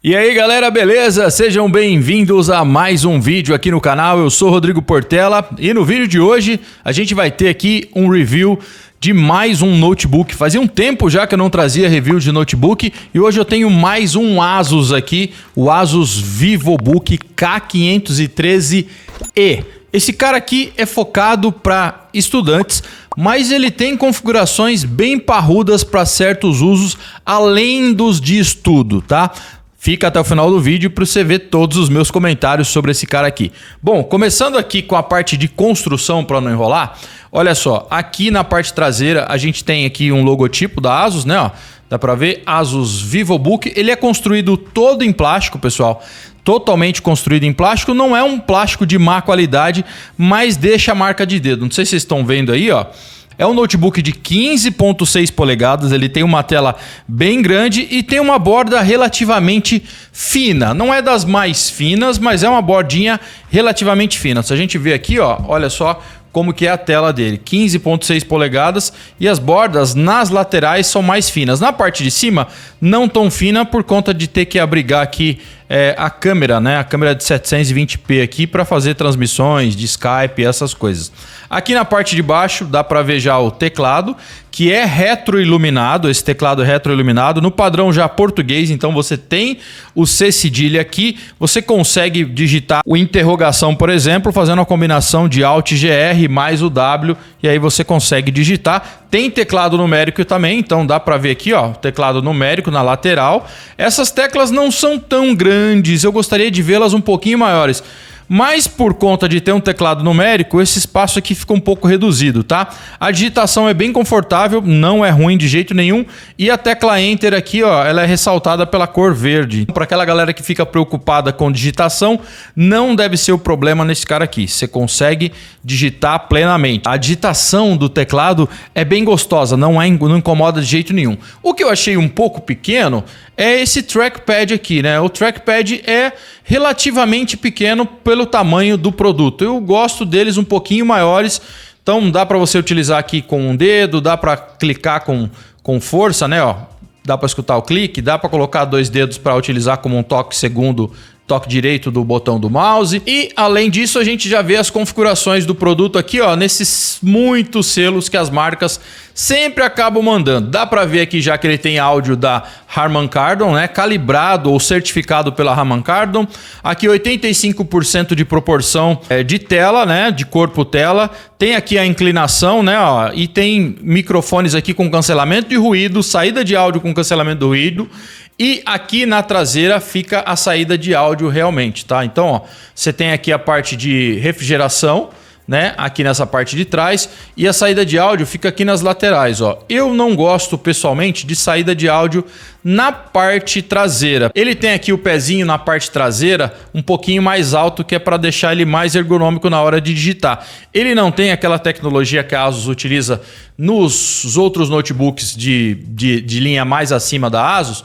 E aí galera, beleza? Sejam bem-vindos a mais um vídeo aqui no canal. Eu sou Rodrigo Portela e no vídeo de hoje a gente vai ter aqui um review de mais um notebook. Fazia um tempo já que eu não trazia review de notebook e hoje eu tenho mais um Asus aqui, o Asus VivoBook K513E. Esse cara aqui é focado para estudantes, mas ele tem configurações bem parrudas para certos usos, além dos de estudo, tá? Fica até o final do vídeo para você ver todos os meus comentários sobre esse cara aqui. Bom, começando aqui com a parte de construção para não enrolar, olha só, aqui na parte traseira a gente tem aqui um logotipo da Asus, né? Ó, dá para ver, Asus VivoBook. Ele é construído todo em plástico, pessoal. Totalmente construído em plástico. Não é um plástico de má qualidade, mas deixa a marca de dedo. Não sei se vocês estão vendo aí, ó. É um notebook de 15.6 polegadas, ele tem uma tela bem grande e tem uma borda relativamente fina. Não é das mais finas, mas é uma bordinha relativamente fina. Se a gente ver aqui, ó, olha só como que é a tela dele, 15.6 polegadas e as bordas nas laterais são mais finas. Na parte de cima não tão fina por conta de ter que abrigar aqui a câmera, né? A câmera de 720p aqui para fazer transmissões de Skype e essas coisas. Aqui na parte de baixo dá para ver já o teclado, que é retroiluminado, esse teclado retroiluminado no padrão já português, então você tem o C cedilha aqui, você consegue digitar o interrogação, por exemplo, fazendo a combinação de Alt GR mais o W, e aí você consegue digitar. Tem teclado numérico também, então dá para ver aqui, ó, teclado numérico na lateral. Essas teclas não são tão grandes, eu gostaria de vê-las um pouquinho maiores. Mas por conta de ter um teclado numérico, esse espaço aqui fica um pouco reduzido, tá? A digitação é bem confortável, não é ruim de jeito nenhum. E a tecla Enter aqui, ó, ela é ressaltada pela cor verde. Para aquela galera que fica preocupada com digitação, não deve ser o problema nesse cara aqui. Você consegue digitar plenamente. A digitação do teclado é bem gostosa, não incomoda de jeito nenhum. O que eu achei um pouco pequeno é esse trackpad aqui, né? O trackpad é relativamente pequeno pelo tamanho do produto. Eu gosto deles um pouquinho maiores, então dá para você utilizar aqui com um dedo, dá para clicar com força, né? Ó, dá para escutar o clique, dá para colocar dois dedos para utilizar como um toque segundo, toque direito do botão do mouse. E além disso a gente já vê as configurações do produto aqui, ó, nesses muitos selos que as marcas sempre acabam mandando. Dá para ver aqui já que ele tem áudio da Harman Kardon, né, calibrado ou certificado pela Harman Kardon. Aqui 85% de proporção de tela, né, de corpo tela. Tem aqui a inclinação, né, ó, e tem microfones aqui com cancelamento de ruído, saída de áudio com cancelamento do ruído. E aqui na traseira fica a saída de áudio realmente, tá? Então, ó, você tem aqui a parte de refrigeração, né? Aqui nessa parte de trás, e a saída de áudio fica aqui nas laterais, ó. Eu não gosto pessoalmente de saída de áudio na parte traseira. Ele tem aqui o pezinho na parte traseira um pouquinho mais alto, que é para deixar ele mais ergonômico na hora de digitar. Ele não tem aquela tecnologia que a Asus utiliza nos outros notebooks de linha mais acima da Asus,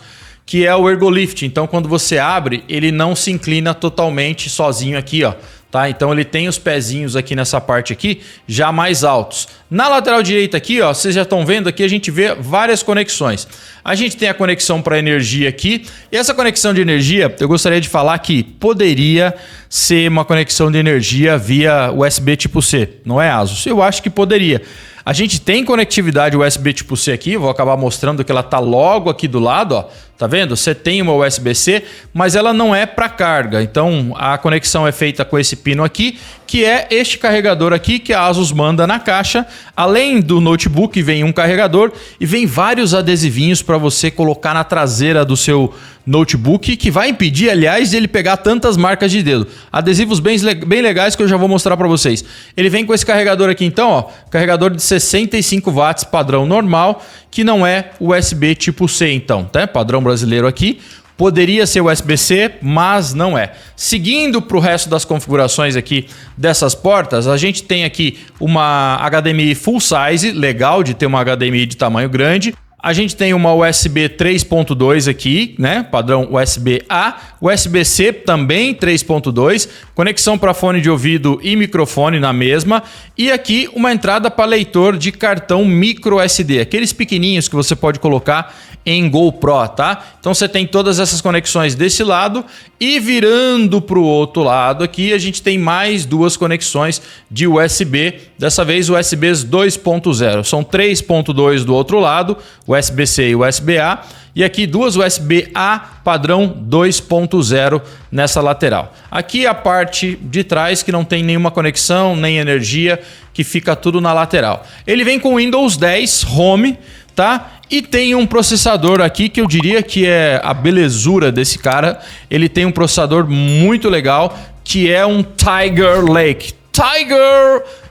que é o Ergolift. Então quando você abre, ele não se inclina totalmente sozinho aqui, ó, tá? Então ele tem os pezinhos aqui nessa parte aqui já mais altos. Na lateral direita aqui, ó, vocês já estão vendo aqui, a gente vê várias conexões. A gente tem a conexão para energia aqui, e essa conexão de energia, eu gostaria de falar que poderia ser uma conexão de energia via USB tipo C, não é, Asus? Eu acho que poderia. A gente tem conectividade USB tipo C aqui, vou acabar mostrando que ela tá logo aqui do lado, ó. Tá vendo? Você tem uma USB-C, mas ela não é para carga. Então a conexão é feita com esse pino aqui, que é este carregador aqui que a Asus manda na caixa. Além do notebook vem um carregador e vem vários adesivinhos para você colocar na traseira do seu notebook, que vai impedir, aliás, de ele pegar tantas marcas de dedo. Adesivos bem legais que eu já vou mostrar para vocês. Ele vem com esse carregador aqui então, ó, carregador de 65 watts padrão normal, que não é USB tipo C então, tá? Padrão brasileiro aqui. Poderia ser USB-C, mas não é. Seguindo para o resto das configurações aqui dessas portas, a gente tem aqui uma HDMI full size, legal de ter uma HDMI de tamanho grande. A gente tem uma USB 3.2 aqui, né? Padrão USB-A, USB-C também 3.2, conexão para fone de ouvido e microfone na mesma, e aqui uma entrada para leitor de cartão micro SD, aqueles pequenininhos que você pode colocar em GoPro, tá? Então você tem todas essas conexões desse lado e virando para o outro lado aqui a gente tem mais duas conexões de USB, dessa vez USBs 2.0. São 3.2 do outro lado, USB-C e USB-A, e aqui duas USB-A padrão 2.0 nessa lateral. Aqui a parte de trás que não tem nenhuma conexão, nem energia, que fica tudo na lateral. Ele vem com Windows 10 Home, tá? E tem um processador aqui que eu diria que é a belezura desse cara. Ele tem um processador muito legal, que é um Tiger Lake.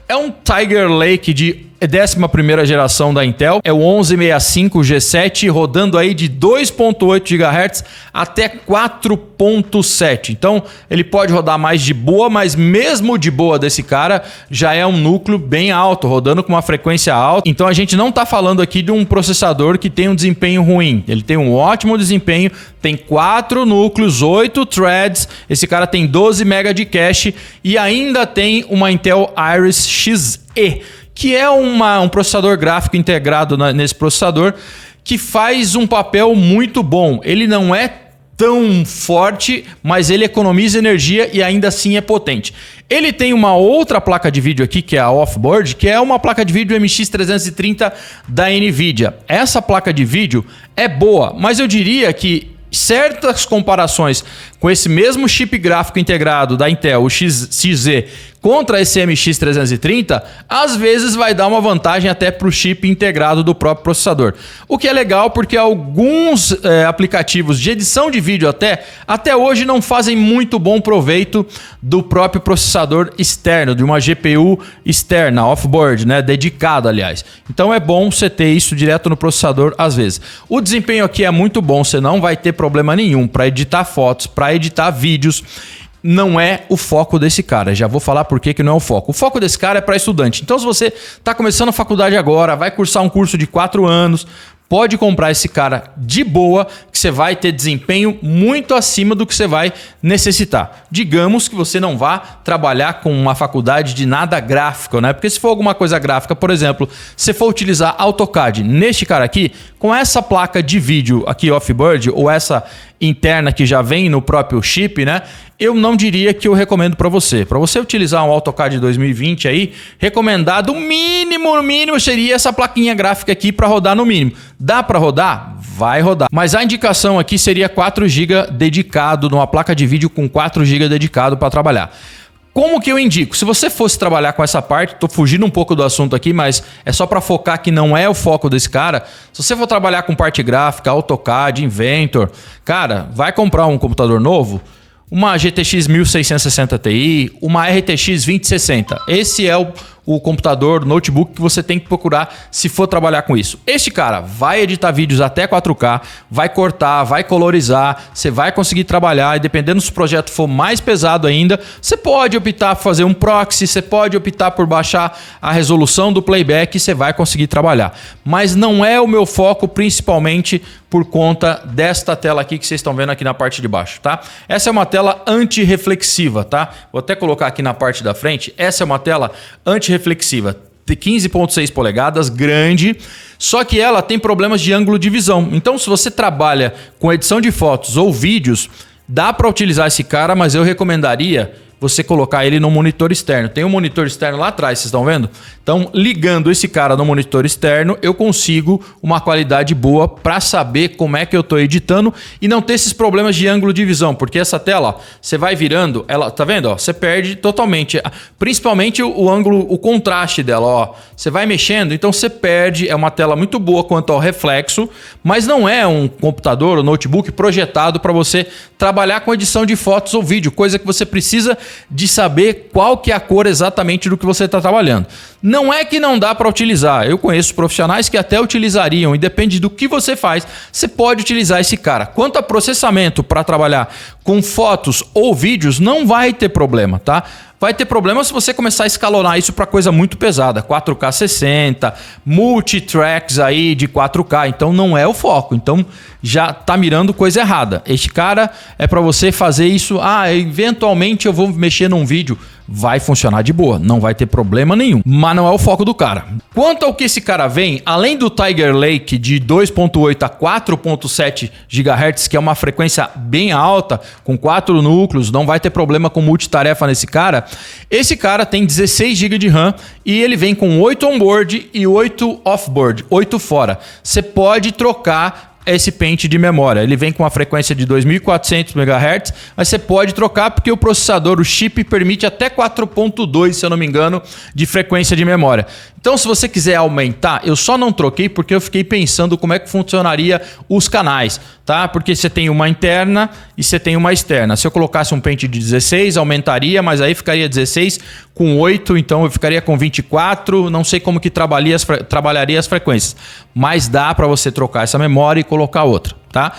É um Tiger Lake de 11ª geração da Intel, é o 1165 G7 rodando aí de 2.8 GHz até 4.7. Então ele pode rodar mais de boa, mas mesmo de boa desse cara já é um núcleo bem alto, rodando com uma frequência alta. Então a gente não está falando aqui de um processador que tem um desempenho ruim. Ele tem um ótimo desempenho, tem 4 núcleos, 8 threads, esse cara tem 12 MB de cache e ainda tem uma Intel Iris Xe, que é um processador gráfico integrado nesse processador que faz um papel muito bom. Ele não é tão forte, mas ele economiza energia e ainda assim é potente. Ele tem uma outra placa de vídeo aqui, que é a Offboard, que é uma placa de vídeo MX330 da NVIDIA. Essa placa de vídeo é boa, mas eu diria que certas comparações com esse mesmo chip gráfico integrado da Intel, o Xe, contra esse MX330, às vezes vai dar uma vantagem até para o chip integrado do próprio processador. O que é legal porque alguns aplicativos de edição de vídeo até hoje não fazem muito bom proveito do próprio processador externo, de uma GPU externa, off-board, né, dedicada, aliás. Então é bom você ter isso direto no processador às vezes. O desempenho aqui é muito bom, você não vai ter problema nenhum para editar fotos, para editar vídeos. Não é o foco desse cara. Já vou falar por que não é o foco. O foco desse cara é para estudante. Então, se você está começando a faculdade agora, vai cursar um curso de 4 anos, pode comprar esse cara de boa, que você vai ter desempenho muito acima do que você vai necessitar. Digamos que você não vá trabalhar com uma faculdade de nada gráfico, né? Porque se for alguma coisa gráfica, por exemplo, se for utilizar AutoCAD neste cara aqui, com essa placa de vídeo aqui off-board, ou essa interna que já vem no próprio chip, né? Eu não diria que eu recomendo para você. Para você utilizar um AutoCAD 2020 aí, recomendado no mínimo seria essa plaquinha gráfica aqui para rodar no mínimo. Dá para rodar? Vai rodar. Mas a indicação aqui seria 4 GB dedicado, numa placa de vídeo com 4 GB dedicado para trabalhar. Como que eu indico? Se você fosse trabalhar com essa parte, estou fugindo um pouco do assunto aqui, mas é só para focar que não é o foco desse cara. Se você for trabalhar com parte gráfica, AutoCAD, Inventor, cara, vai comprar um computador novo, uma GTX 1660 Ti, uma RTX 2060. Esse é o computador, notebook que você tem que procurar se for trabalhar com isso. Este cara vai editar vídeos até 4K, vai cortar, vai colorizar, você vai conseguir trabalhar e dependendo se o projeto for mais pesado ainda, você pode optar por fazer um proxy, você pode optar por baixar a resolução do playback e você vai conseguir trabalhar. Mas não é o meu foco principalmente por conta desta tela aqui que vocês estão vendo aqui na parte de baixo, tá? Essa é uma tela antirreflexiva, tá? Vou até colocar aqui na parte da frente. Essa é uma tela antirreflexiva, de 15.6 polegadas, grande, só que ela tem problemas de ângulo de visão. Então, se você trabalha com edição de fotos ou vídeos, dá para utilizar esse cara, mas eu recomendaria você colocar ele no monitor externo. Tem um monitor externo lá atrás, vocês estão vendo? Então, ligando esse cara no monitor externo, eu consigo uma qualidade boa para saber como é que eu estou editando e não ter esses problemas de ângulo de visão, porque essa tela, ó, você vai virando, ela, tá vendo? Ó, você perde totalmente, principalmente o ângulo, o contraste dela, ó. Você vai mexendo, então você perde. É uma tela muito boa quanto ao reflexo, mas não é um computador ou notebook projetado para você trabalhar com edição de fotos ou vídeo, coisa que você precisa de saber qual que é a cor exatamente do que você está trabalhando. Não é que não dá para utilizar. Eu conheço profissionais que até utilizariam e depende do que você faz, você pode utilizar esse cara. Quanto a processamento para trabalhar com fotos ou vídeos, não vai ter problema, tá? Vai ter problema se você começar a escalonar isso para coisa muito pesada, 4K 60, multitracks aí de 4K, então não é o foco, então já tá mirando coisa errada. Este cara é para você fazer isso, eventualmente eu vou mexer num vídeo, vai funcionar de boa, não vai ter problema nenhum, mas não é o foco do cara. Quanto ao que esse cara vem, além do Tiger Lake de 2.8 a 4.7 GHz, que é uma frequência bem alta, com 4 núcleos, não vai ter problema com multitarefa nesse cara. Esse cara tem 16 GB de RAM e ele vem com 8 onboard e 8 offboard, 8 fora. Você pode trocar esse pente de memória. Ele vem com uma frequência de 2.400 MHz, mas você pode trocar porque o processador, o chip, permite até 4.2, se eu não me engano, de frequência de memória. Então, se você quiser aumentar, eu só não troquei porque eu fiquei pensando como é que funcionaria os canais, tá? Porque você tem uma interna e você tem uma externa. Se eu colocasse um pente de 16, aumentaria, mas aí ficaria 16 com 8, então eu ficaria com 24, não sei como que trabalharia as frequências, mas dá para você trocar essa memória e colocar outra, tá?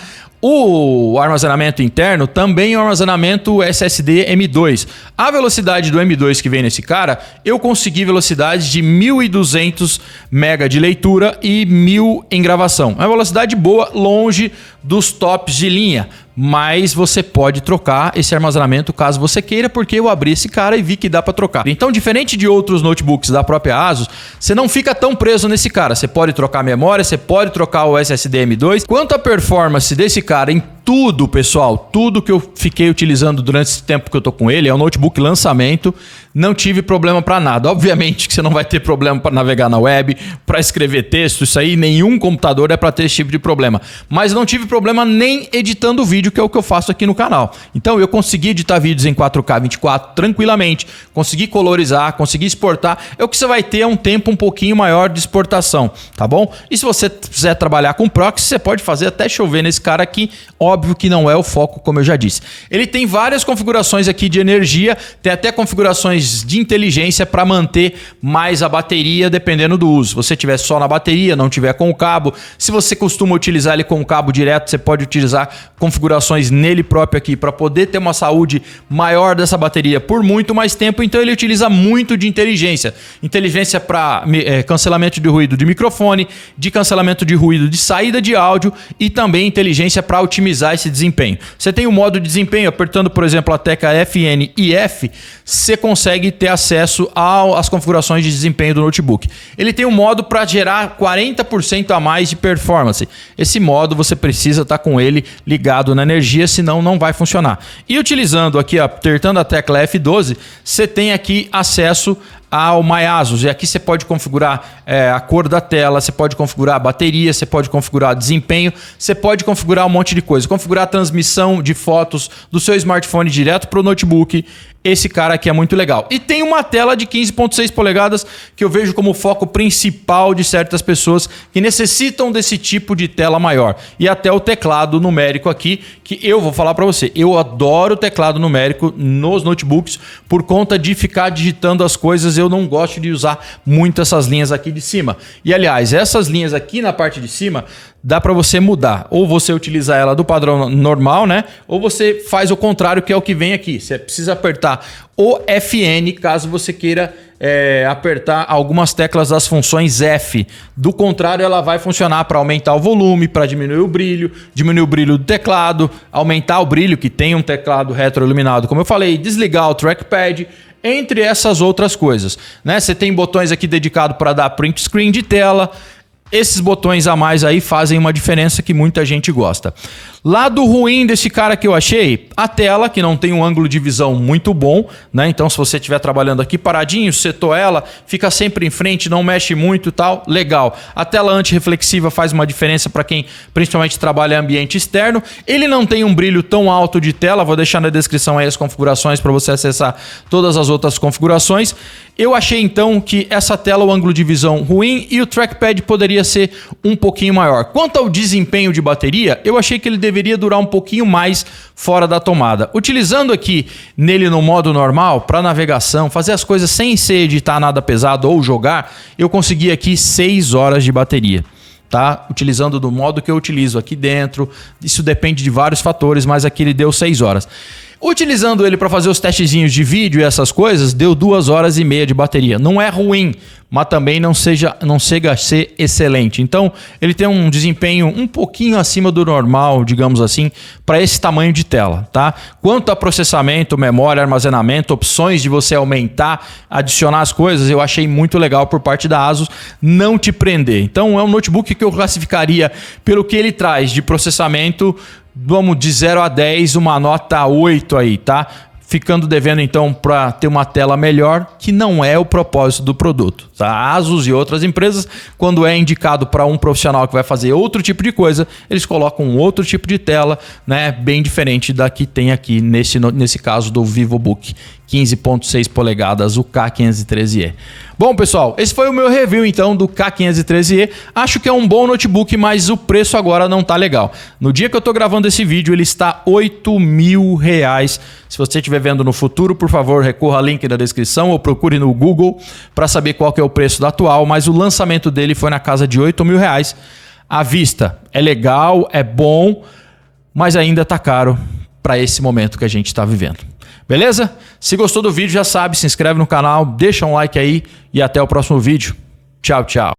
O armazenamento interno também é um armazenamento SSD M2. A velocidade do M2 que vem nesse cara, eu consegui velocidade de 1.200 MB de leitura e 1.000 em gravação. É uma velocidade boa, longe dos tops de linha, mas você pode trocar esse armazenamento caso você queira, porque eu abri esse cara e vi que dá para trocar. Então, diferente de outros notebooks da própria ASUS, você não fica tão preso nesse cara. Você pode trocar a memória, você pode trocar o SSD M2. Quanto à performance desse cara em tudo, pessoal, tudo que eu fiquei utilizando durante esse tempo que eu tô com ele, é um notebook lançamento, não tive problema para nada. Obviamente que você não vai ter problema para navegar na web, para escrever texto, isso aí, nenhum computador é para ter esse tipo de problema. Mas não tive problema nem editando vídeo, que é o que eu faço aqui no canal. Então eu consegui editar vídeos em 4K 24 tranquilamente, consegui colorizar, consegui exportar. É o que você vai ter um tempo um pouquinho maior de exportação, tá bom? E se você quiser trabalhar com proxy, você pode fazer até chover nesse cara aqui. Óbvio que não é o foco, como eu já disse. Ele tem várias configurações aqui de energia, tem até configurações de inteligência para manter mais a bateria dependendo do uso. Se você tiver só na bateria, não tiver com o cabo, se você costuma utilizar ele com o cabo direto, você pode utilizar configurações nele próprio aqui para poder ter uma saúde maior dessa bateria por muito mais tempo. Então ele utiliza muito de inteligência. Inteligência para cancelamento de ruído de microfone, de cancelamento de ruído de saída de áudio e também inteligência para otimizar esse desempenho. Você tem o modo de desempenho, apertando, por exemplo, a tecla FN e F, você consegue ter acesso às configurações de desempenho do notebook. Ele tem um modo para gerar 40% a mais de performance. Esse modo você precisa estar com ele ligado na energia, senão não vai funcionar. E utilizando aqui, apertando a tecla F12, você tem aqui acesso ao My ASUS. E aqui você pode configurar a cor da tela, você pode configurar a bateria, você pode configurar desempenho, você pode configurar um monte de coisa. Configurar a transmissão de fotos do seu smartphone direto para o notebook. Esse cara aqui é muito legal. E tem uma tela de 15.6 polegadas que eu vejo como foco principal de certas pessoas que necessitam desse tipo de tela maior. E até o teclado numérico aqui, que eu vou falar para você. Eu adoro o teclado numérico nos notebooks por conta de ficar digitando as coisas. Eu não gosto de usar muito essas linhas aqui de cima. E aliás, essas linhas aqui na parte de cima dá para você mudar. Ou você utiliza ela do padrão normal, né? Ou você faz o contrário, que é o que vem aqui. Você precisa apertar o FN caso você queira apertar algumas teclas das funções F. Do contrário, ela vai funcionar para aumentar o volume, para diminuir o brilho do teclado, aumentar o brilho, que tem um teclado retroiluminado, como eu falei, desligar o trackpad, entre essas outras coisas, né? Você tem botões aqui dedicados para dar print screen de tela. Esses botões a mais aí fazem uma diferença que muita gente gosta. Lado ruim desse cara que eu achei, a tela, que não tem um ângulo de visão muito bom, né? Então, se você estiver trabalhando aqui paradinho, setou ela, fica sempre em frente, não mexe muito e tal, legal. A tela antirreflexiva faz uma diferença para quem principalmente trabalha em ambiente externo. Ele não tem um brilho tão alto de tela, vou deixar na descrição aí as configurações para você acessar todas as outras configurações. Eu achei então que essa tela, o ângulo de visão ruim e o trackpad poderia ser um pouquinho maior. Quanto ao desempenho de bateria, eu achei que ele deveria durar um pouquinho mais fora da tomada. Utilizando aqui nele no modo normal, para navegação, fazer as coisas sem ser editar nada pesado ou jogar, eu consegui aqui 6 horas de bateria. Tá? Utilizando do modo que eu utilizo aqui dentro. Isso depende de vários fatores, mas aqui ele deu 6 horas. Utilizando ele para fazer os testezinhos de vídeo e essas coisas, deu 2 horas e meia de bateria. Não é ruim, mas também não chega a ser excelente. Então, ele tem um desempenho um pouquinho acima do normal, digamos assim, para esse tamanho de tela, tá? Quanto a processamento, memória, armazenamento, opções de você aumentar, adicionar as coisas, eu achei muito legal por parte da ASUS não te prender. Então, é um notebook que eu classificaria pelo que ele traz de processamento, vamos de 0 a 10, uma nota 8 aí, tá? Ficando devendo então para ter uma tela melhor, que não é o propósito do produto. Tá? A ASUS e outras empresas, quando é indicado para um profissional que vai fazer outro tipo de coisa, eles colocam um outro tipo de tela, né, bem diferente da que tem aqui nesse caso do VivoBook 15.6 polegadas, o K513E. Bom, pessoal, esse foi o meu review então do K513E. Acho que é um bom notebook, mas o preço agora não tá legal. No dia que eu tô gravando esse vídeo, ele está R$8.000. Se você estiver vendo no futuro, por favor, recorra ao link da descrição ou procure no Google para saber qual que é o preço da atual, mas o lançamento dele foi na casa de R$8.000. À vista, é legal, é bom, mas ainda tá caro para esse momento que a gente está vivendo. Beleza? Se gostou do vídeo, já sabe, se inscreve no canal, deixa um like aí e até o próximo vídeo. Tchau, tchau.